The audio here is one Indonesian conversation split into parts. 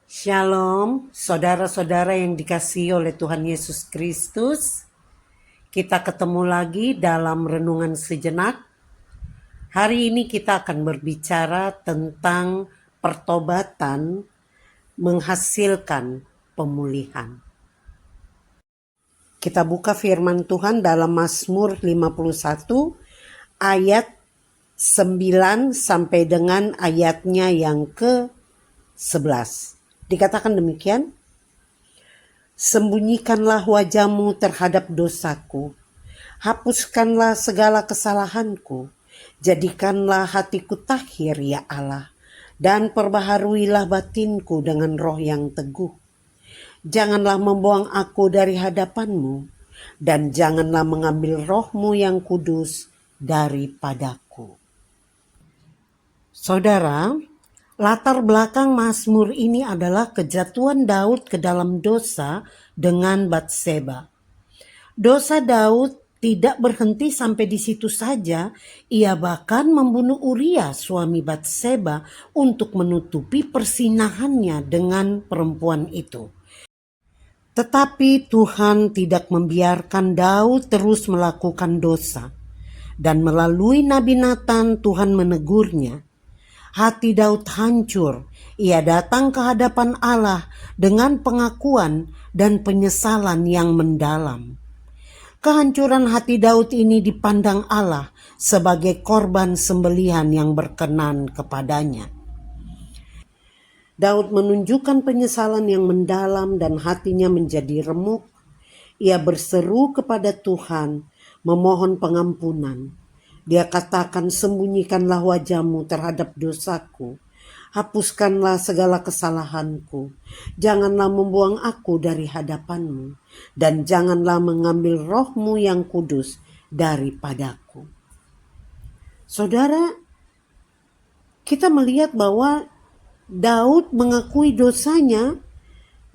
Shalom, saudara-saudara yang dikasihi oleh Tuhan Yesus Kristus. Kita ketemu lagi dalam renungan sejenak. Hari ini kita akan berbicara tentang pertobatan menghasilkan pemulihan. Kita buka firman Tuhan dalam Mazmur 51 ayat 9 sampai dengan ayatnya yang ke-11. Dikatakan demikian, sembunyikanlah wajahmu terhadap dosaku, hapuskanlah segala kesalahanku, jadikanlah hatiku tahir ya Allah, dan perbaharuilah batinku dengan roh yang teguh. Janganlah membuang aku dari hadapanmu, dan janganlah mengambil rohmu yang kudus daripadaku. Saudara, latar belakang Mazmur ini adalah kejatuhan Daud ke dalam dosa dengan Batseba. Dosa Daud tidak berhenti sampai di situ saja, ia bahkan membunuh Uria suami Batseba untuk menutupi persinahannya dengan perempuan itu. Tetapi Tuhan tidak membiarkan Daud terus melakukan dosa, dan melalui Nabi Natan Tuhan menegurnya. Hati Daud hancur, ia datang ke hadapan Allah dengan pengakuan dan penyesalan yang mendalam. Kehancuran hati Daud ini dipandang Allah sebagai korban sembelihan yang berkenan kepadanya. Daud menunjukkan penyesalan yang mendalam dan hatinya menjadi remuk. Ia berseru kepada Tuhan, memohon pengampunan. Dia katakan, sembunyikanlah wajahmu terhadap dosaku. Hapuskanlah segala kesalahanku. Janganlah membuang aku dari hadapanmu. Dan janganlah mengambil rohmu yang kudus daripadaku. Saudara, kita melihat bahwa Daud mengakui dosanya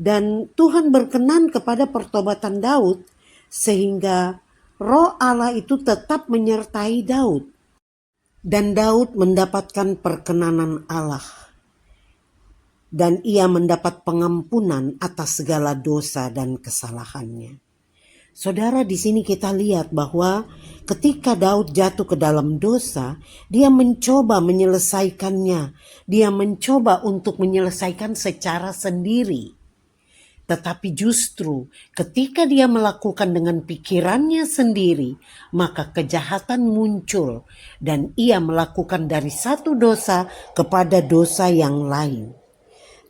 dan Tuhan berkenan kepada pertobatan Daud sehingga Roh Allah itu tetap menyertai Daud. Dan Daud mendapatkan perkenanan Allah. Dan ia mendapat pengampunan atas segala dosa dan kesalahannya. Saudara, di sini kita lihat bahwa ketika Daud jatuh ke dalam dosa, dia mencoba menyelesaikannya. Dia mencoba untuk menyelesaikan secara sendiri. Tetapi justru ketika dia melakukan dengan pikirannya sendiri, maka kejahatan muncul dan ia melakukan dari satu dosa kepada dosa yang lain.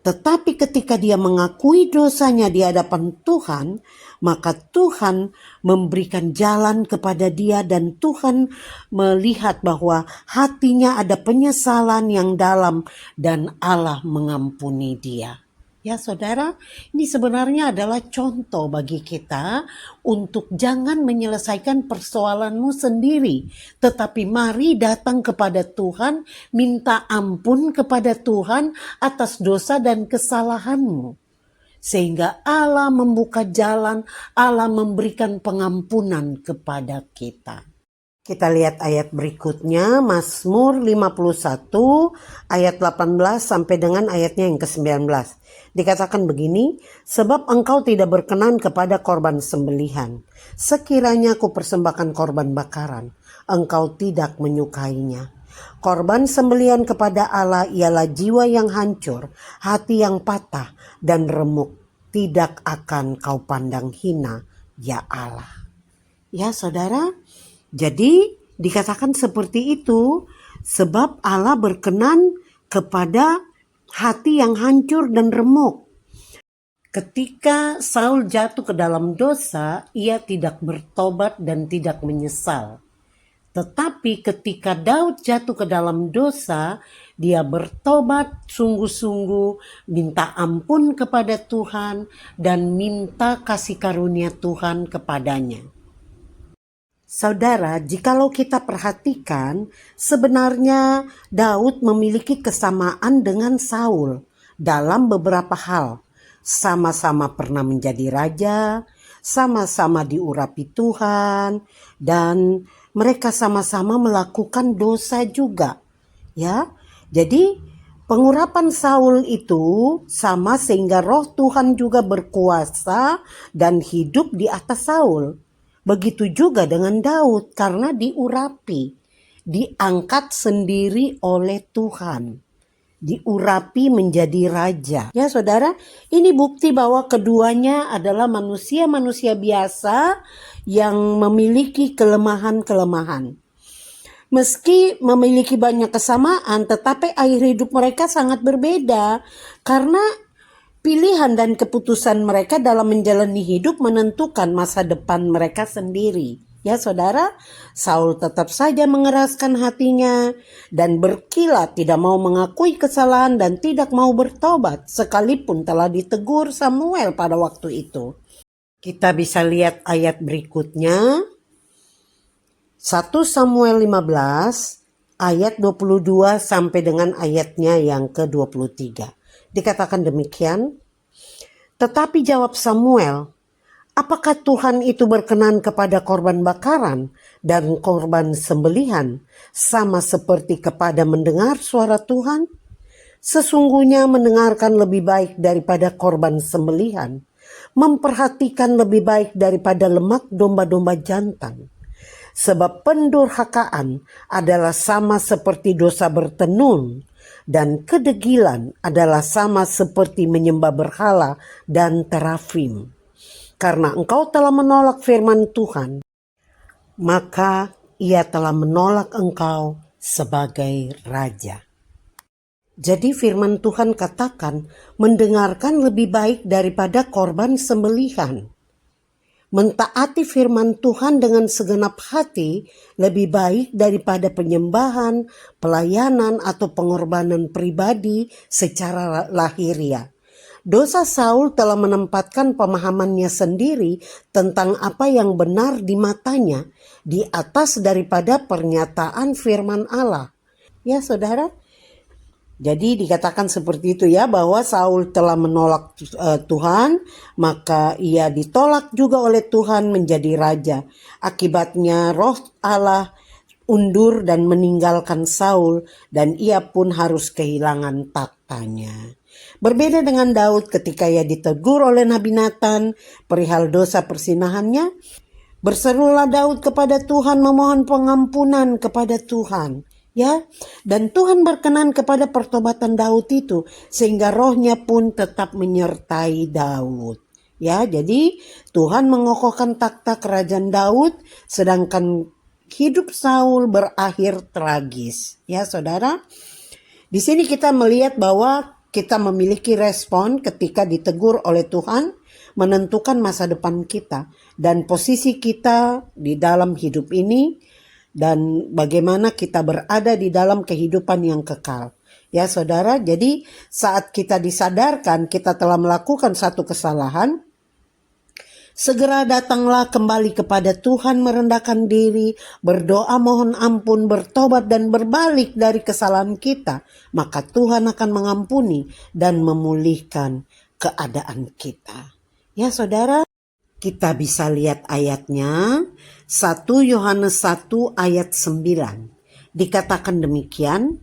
Tetapi ketika dia mengakui dosanya di hadapan Tuhan, maka Tuhan memberikan jalan kepada dia dan Tuhan melihat bahwa hatinya ada penyesalan yang dalam dan Allah mengampuni dia. Ya saudara, ini sebenarnya adalah contoh bagi kita untuk jangan menyelesaikan persoalanmu sendiri. Tetapi mari datang kepada Tuhan, minta ampun kepada Tuhan atas dosa dan kesalahanmu. Sehingga Allah membuka jalan, Allah memberikan pengampunan kepada kita. Kita lihat ayat berikutnya, Mazmur 51 ayat 18 sampai dengan ayatnya yang ke-19. Dikatakan begini, sebab engkau tidak berkenan kepada korban sembelihan. Sekiranya aku persembahkan korban bakaran, engkau tidak menyukainya. Korban sembelihan kepada Allah ialah jiwa yang hancur, hati yang patah dan remuk. Tidak akan kau pandang hina, ya Allah. Ya saudara, jadi dikatakan seperti itu sebab Allah berkenan kepada hati yang hancur dan remuk. Ketika Saul jatuh ke dalam dosa, ia tidak bertobat dan tidak menyesal. Tetapi ketika Daud jatuh ke dalam dosa, dia bertobat sungguh-sungguh, minta ampun kepada Tuhan dan minta kasih karunia Tuhan kepadanya. Saudara, jikalau kita perhatikan, sebenarnya Daud memiliki kesamaan dengan Saul dalam beberapa hal. Sama-sama pernah menjadi raja, sama-sama diurapi Tuhan, dan mereka sama-sama melakukan dosa juga. Ya, jadi Pengurapan Saul itu sama sehingga roh Tuhan juga berkuasa dan hidup di atas Saul. Begitu juga dengan Daud karena diurapi, diangkat sendiri oleh Tuhan, diurapi menjadi raja. Ya saudara, ini bukti bahwa keduanya adalah manusia-manusia biasa yang memiliki kelemahan-kelemahan. Meski memiliki banyak kesamaan, tetapi akhir hidup mereka sangat berbeda karena pilihan dan keputusan mereka dalam menjalani hidup menentukan masa depan mereka sendiri. Ya saudara, Saul tetap saja mengeraskan hatinya dan berkilat tidak mau mengakui kesalahan dan tidak mau bertobat sekalipun telah ditegur Samuel pada waktu itu. Kita bisa lihat ayat berikutnya. 1 Samuel 15 ayat 22 sampai dengan ayatnya yang ke-23. Dikatakan demikian, tetapi jawab Samuel, apakah Tuhan itu berkenan kepada korban bakaran dan korban sembelihan sama seperti kepada mendengar suara Tuhan? Sesungguhnya mendengarkan lebih baik daripada korban sembelihan, memperhatikan lebih baik daripada lemak domba-domba jantan. Sebab pendurhakaan adalah sama seperti dosa bertenun, dan kedegilan adalah sama seperti menyembah berhala dan terafim. Karena engkau telah menolak firman Tuhan, maka ia telah menolak engkau sebagai raja. Jadi firman Tuhan katakan, mendengarkan lebih baik daripada korban sembelihan. Mentaati firman Tuhan dengan segenap hati lebih baik daripada penyembahan, pelayanan, atau pengorbanan pribadi secara lahiriah. Dosa Saul telah menempatkan pemahamannya sendiri tentang apa yang benar di matanya di atas daripada pernyataan firman Allah. Ya saudara, jadi dikatakan seperti itu ya, bahwa Saul telah menolak Tuhan, maka ia ditolak juga oleh Tuhan menjadi raja. Akibatnya roh Allah undur dan meninggalkan Saul, dan ia pun harus kehilangan taktanya. Berbeda dengan Daud ketika ia ditegur oleh Nabi Nathan perihal dosa persinahannya, berserulah Daud kepada Tuhan memohon pengampunan kepada Tuhan. Ya, dan Tuhan berkenan kepada pertobatan Daud itu sehingga rohnya pun tetap menyertai Daud. Ya, jadi Tuhan mengokohkan takhta kerajaan Daud sedangkan hidup Saul berakhir tragis. Ya, saudara. Di sini kita melihat bahwa kita memiliki respon ketika ditegur oleh Tuhan menentukan masa depan kita dan posisi kita di dalam hidup ini dan bagaimana kita berada di dalam kehidupan yang kekal. Ya saudara, jadi saat kita disadarkan kita telah melakukan satu kesalahan, segera datanglah kembali kepada Tuhan, merendahkan diri, berdoa mohon ampun, bertobat dan berbalik dari kesalahan kita. Maka Tuhan akan mengampuni dan memulihkan keadaan kita. Ya saudara, kita bisa lihat ayatnya, 1 Yohanes 1 ayat 9. Dikatakan demikian,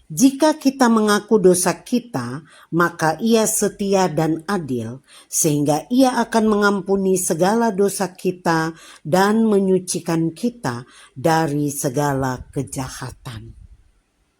jika kita mengaku dosa kita, maka ia setia dan adil, sehingga ia akan mengampuni segala dosa kita dan menyucikan kita dari segala kejahatan.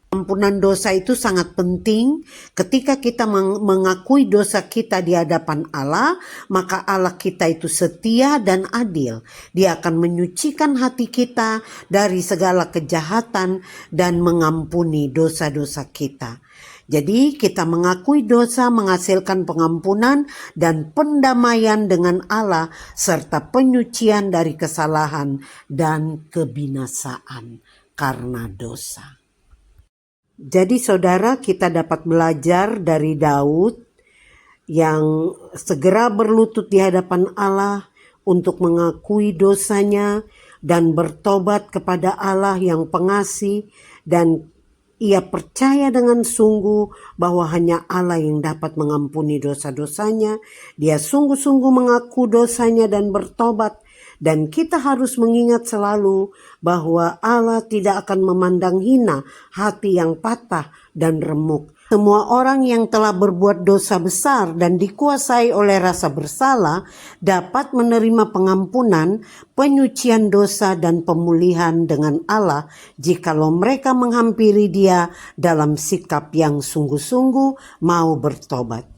Ampunan dosa itu sangat penting. Ketika kita mengakui dosa kita di hadapan Allah, maka Allah kita itu setia dan adil. Dia akan menyucikan hati kita dari segala kejahatan dan mengampuni dosa-dosa kita. Jadi kita mengakui dosa menghasilkan pengampunan dan pendamaian dengan Allah serta penyucian dari kesalahan dan kebinasaan karena dosa. Jadi saudara, kita dapat belajar dari Daud yang segera berlutut di hadapan Allah untuk mengakui dosanya dan bertobat kepada Allah yang pengasih, dan ia percaya dengan sungguh bahwa hanya Allah yang dapat mengampuni dosa-dosanya. Dia sungguh-sungguh mengaku dosanya dan bertobat. Dan kita harus mengingat selalu bahwa Allah tidak akan memandang hina hati yang patah dan remuk, Semua orang yang telah berbuat dosa besar dan dikuasai oleh rasa bersalah dapat menerima pengampunan, penyucian dosa dan pemulihan dengan Allah jikalau mereka menghampiri Dia dalam sikap yang sungguh-sungguh mau bertobat.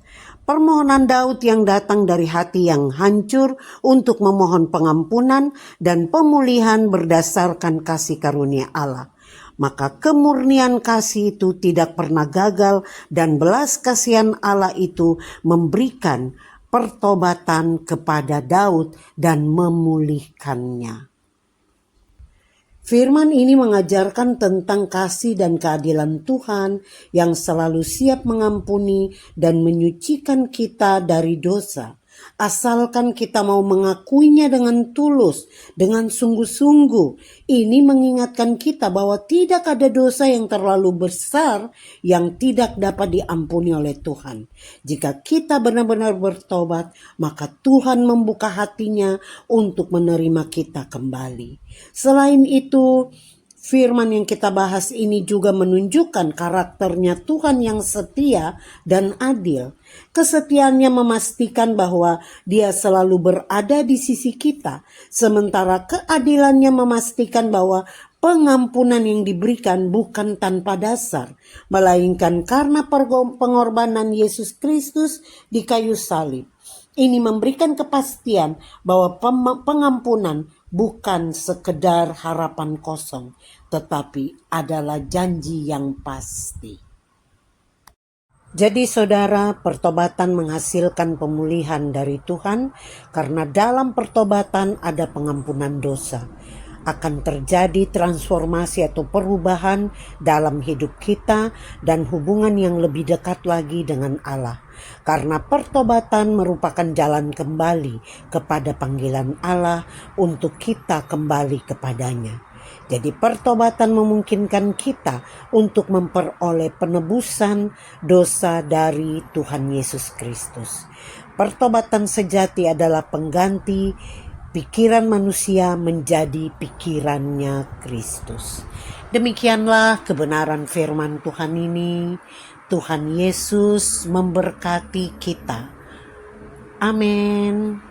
Permohonan Daud yang datang dari hati yang hancur untuk memohon pengampunan dan pemulihan berdasarkan kasih karunia Allah. Maka kemurnian kasih itu tidak pernah gagal dan belas kasihan Allah itu memberikan pertobatan kepada Daud dan memulihkannya. Firman ini mengajarkan tentang kasih dan keadilan Tuhan yang selalu siap mengampuni dan menyucikan kita dari dosa. Asalkan kita mau mengakuinya dengan tulus, dengan sungguh-sungguh. Ini mengingatkan kita bahwa tidak ada dosa yang terlalu besar yang tidak dapat diampuni oleh Tuhan. Jika kita benar-benar bertobat, maka Tuhan membuka hatinya untuk menerima kita kembali. Selain itu, firman yang kita bahas ini juga menunjukkan karakternya Tuhan yang setia dan adil. Kesetiaannya memastikan bahwa Dia selalu berada di sisi kita, sementara keadilannya memastikan bahwa pengampunan yang diberikan bukan tanpa dasar, melainkan karena pengorbanan Yesus Kristus di kayu salib. Ini memberikan kepastian bahwa pengampunan bukan sekedar harapan kosong, tetapi adalah janji yang pasti. Jadi saudara, pertobatan menghasilkan pemulihan dari Tuhan karena dalam pertobatan ada pengampunan dosa. Akan terjadi transformasi atau perubahan dalam hidup kita dan hubungan yang lebih dekat lagi dengan Allah. Karena pertobatan merupakan jalan kembali kepada panggilan Allah untuk kita kembali kepadanya. Jadi pertobatan memungkinkan kita untuk memperoleh penebusan dosa dari Tuhan Yesus Kristus. Pertobatan sejati adalah pengganti pikiran manusia menjadi pikirannya Kristus. Demikianlah kebenaran firman Tuhan ini. Tuhan Yesus memberkati kita. Amin.